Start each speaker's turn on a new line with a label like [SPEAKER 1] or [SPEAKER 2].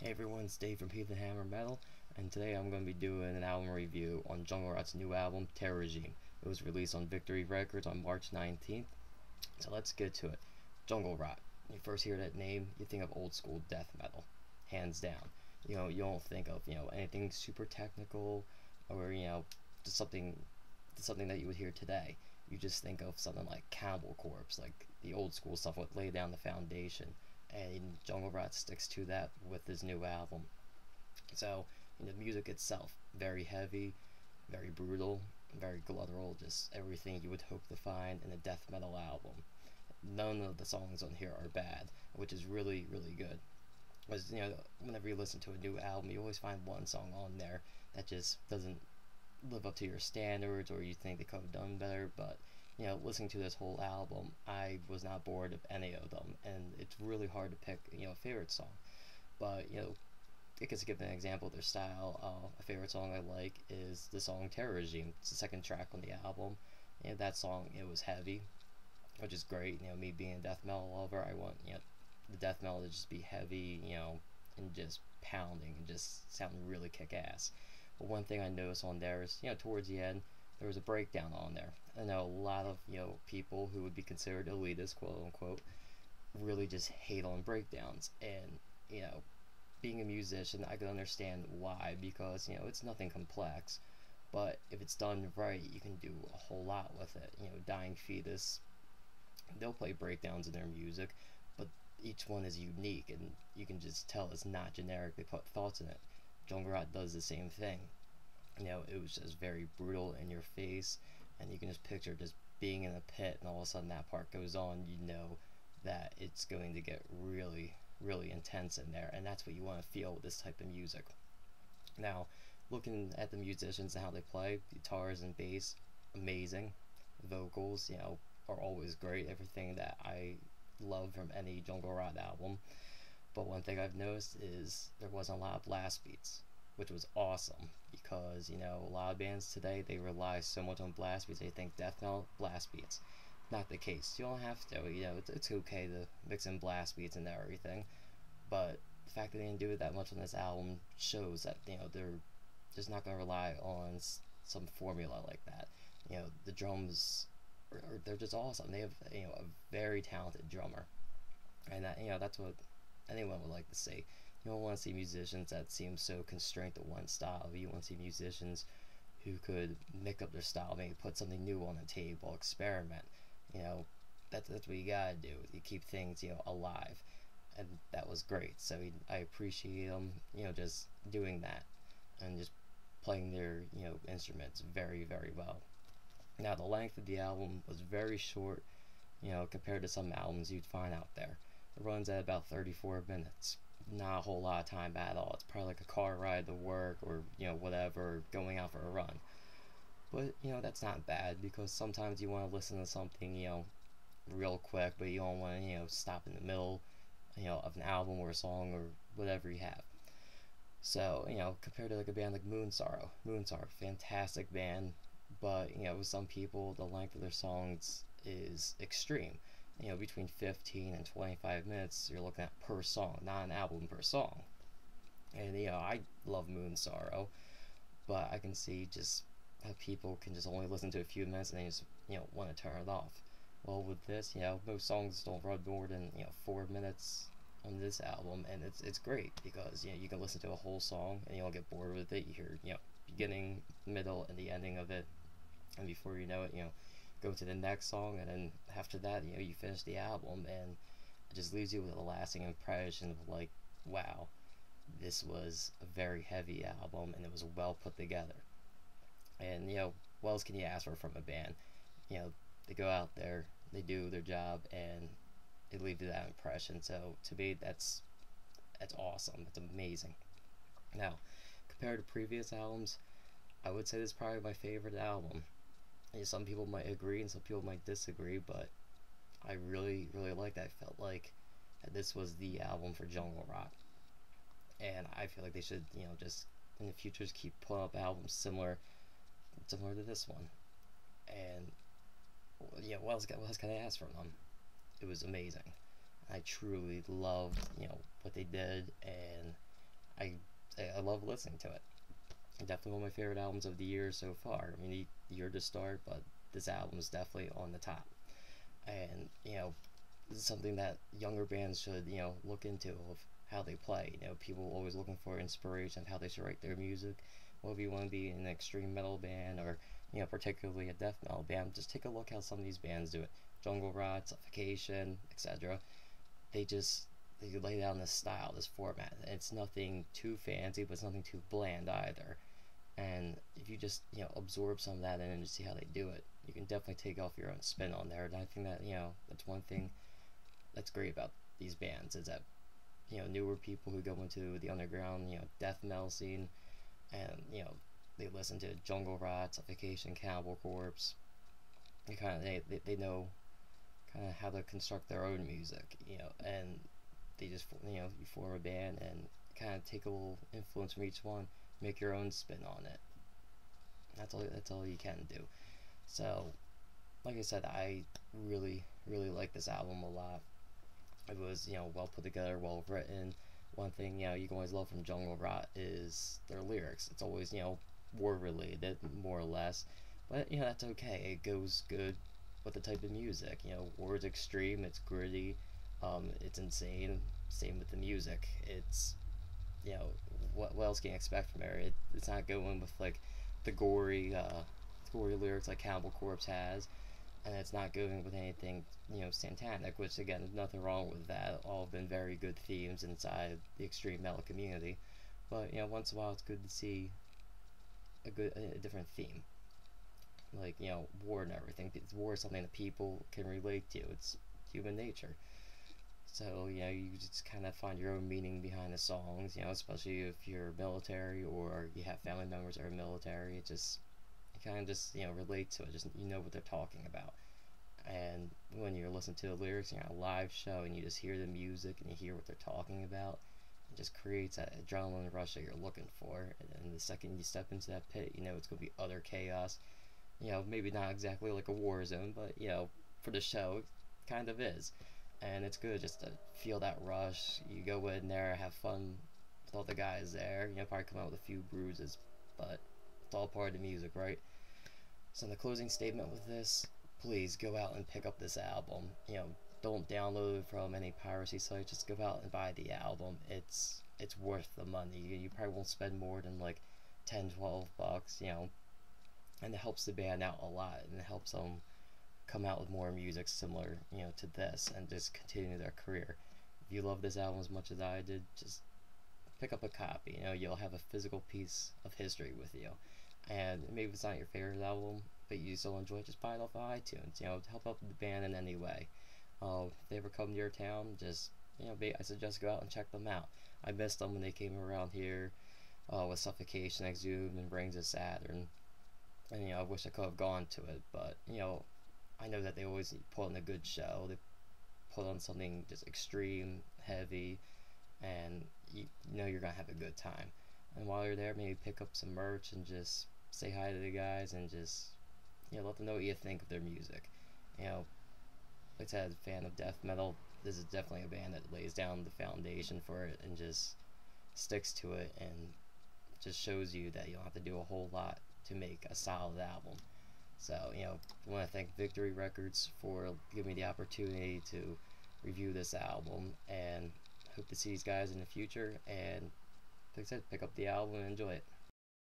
[SPEAKER 1] Hey everyone, it's Dave from Heathen Hammer Metal, and today I'm going to be doing an album review on Jungle Rot's new album, Terror Regime. It was released on Victory Records on March 19th, so let's get to it. Jungle Rot. When you first hear that name, you think of old school death metal, hands down. You don't think of, anything super technical or, just something that you would hear today. You just think of something like Cannibal Corpse, like the old school stuff would lay down the foundation, and Jungle Rot sticks to that with his new album. So, the music itself, very heavy, very brutal, very guttural, just everything you would hope to find in a death metal album. None of the songs on here are bad, which is really, really good. Because, whenever you listen to a new album, you always find one song on there that just doesn't live up to your standards or you think they could have done better, but listening to this whole album, I was not bored of any of them, and it's really hard to pick, a favorite song. But, I guess to give an example of their style, a favorite song I like is the song Terror Regime. It's the second track on the album, and that song, it was heavy, which is great. Me being a death metal lover, I want, the death metal to just be heavy, and just pounding and just sounding really kick-ass. But one thing I noticed on there is, towards the end, there was a breakdown on there. I know a lot of, people who would be considered elitist, quote unquote, really just hate on breakdowns. And, being a musician, I can understand why, because, it's nothing complex. But if it's done right, you can do a whole lot with it. Dying Fetus, they'll play breakdowns in their music, but each one is unique, and you can just tell it's not generic. They put thoughts in it. Jungle Rot does the same thing. It was just very brutal in your face, and you can just picture just being in a pit, and all of a sudden that part goes on. You know that it's going to get really, really intense in there, and that's what you want to feel with this type of music. Now, looking at the musicians and how they play, guitars and bass, amazing. Vocals, are always great. Everything that I love from any Jungle Rot album. But one thing I've noticed is there wasn't a lot of blast beats, which was awesome, because a lot of bands today, they rely so much on blast beats. They think death metal, blast beats. Not the case. You don't have to. It's okay to mix in blast beats and everything, but the fact that they didn't do it that much on this album shows that they're just not gonna rely on some formula like that. The drums, they're just awesome. They have a very talented drummer, and that's what anyone would like to see. You don't want to see musicians that seem so constrained to one style. You want to see musicians who could make up their style, maybe put something new on the table, experiment. You know, that's what you gotta do. You keep things alive, and that was great. So I appreciate them, just doing that and just playing their instruments very, very well. Now the length of the album was very short, compared to some albums you'd find out there. It runs at about 34 minutes. Not a whole lot of time at all. It's probably like a car ride to work, or whatever, going out for a run. But that's not bad, because sometimes you want to listen to something real quick, but you don't want to stop in the middle of an album or a song or whatever you have. So compared to like a band like Moonsorrow, fantastic band, but with some people the length of their songs is extreme. Between 15 and 25 minutes you're looking at per song, not an album per song. And I love Moonsorrow, but I can see just how people can just only listen to a few minutes and they just want to turn it off. Well, with this, most songs don't run more than 4 minutes on this album, and it's great, because you can listen to a whole song and you don't get bored with it. You hear beginning, middle, and the ending of it, and before you know it, go to the next song, and then after that, you finish the album, and it just leaves you with a lasting impression of like, wow, this was a very heavy album, and it was well put together. And what else can you ask for from a band? They go out there, they do their job, and they leave that impression. So to me, that's awesome. It's amazing. Now, compared to previous albums, I would say this is probably my favorite album. Some people might agree and some people might disagree, but I really, really like that. I felt like this was the album for Jungle Rot, and I feel like they should, just in the future just keep putting up albums similar to this one. And what else can I ask from them? It was amazing. I truly loved, what they did, and I love listening to it. Definitely one of my favorite albums of the year so far. I mean, the year to start, but this album is definitely on the top. And this is something that younger bands should look into, of how they play. People always looking for inspiration of how they should write their music. Well, if you want to be an extreme metal band, or particularly a death metal band, just take a look how some of these bands do it. Jungle Rot, Suffocation, etc. They lay down this style, this format. It's nothing too fancy, but it's nothing too bland either. And if you just absorb some of that in and just see how they do it, you can definitely take off your own spin on there. And I think that that's one thing that's great about these bands, is that newer people who go into the underground death metal scene, and they listen to Jungle Rot, Suffocation, Cannibal Corpse. They know kind of how to construct their own music, and they just you form a band and kind of take a little influence from each one, make your own spin on it. That's all you can do. So, like I said, I really like this album a lot. It was well put together, well written. One thing you can always love from Jungle Rot is their lyrics. It's always war related, more or less, but that's okay. It goes good with the type of music. War is extreme, it's gritty, it's insane. Same with the music. It's what else can you expect from it? It's not going with like the gory lyrics like Cannibal Corpse has, and it's not going with anything satanic, which again, there's nothing wrong with that. All have been very good themes inside the extreme metal community, but once in a while it's good to see a different theme, like war and everything. War is something that people can relate to. It's human nature. So you just kind of find your own meaning behind the songs, especially if you're military or you have family members that are military. It just, you kind of just relate to it. Just what they're talking about. And when you're listening to the lyrics, you're on a live show and you just hear the music and you hear what they're talking about, it just creates that adrenaline rush that you're looking for. And the second you step into that pit, it's going to be utter chaos. Maybe not exactly like a war zone, but for the show, it kind of is. And it's good just to feel that rush. You go in there, have fun with all the guys there. Probably come out with a few bruises, but it's all part of the music, right? So in the closing statement with this, please go out and pick up this album. Don't download it from any piracy site. Just go out and buy the album. It's worth the money. You probably won't spend more than like $10-12, and it helps the band out a lot, and it helps them come out with more music similar to this, and just continue their career. If you love this album as much as I did, just pick up a copy. You'll have a physical piece of history with you. And maybe it's not your favorite album, but you still enjoy it, just buy it off of iTunes. Help out the band in any way. If they ever come to your town, just I suggest go out and check them out. I missed them when they came around here with Suffocation, Exhumed, and Rings of Saturn. And I wish I could have gone to it, but I know that they always put on a good show. They put on something just extreme, heavy, and you're gonna have a good time. And while you're there, maybe pick up some merch and just say hi to the guys, and just let them know what you think of their music. Like I said, fan of death metal, this is definitely a band that lays down the foundation for it and just sticks to it, and just shows you that you don't have to do a whole lot to make a solid album. So, I want to thank Victory Records for giving me the opportunity to review this album, and hope to see these guys in the future. And like I said, pick up the album and enjoy it.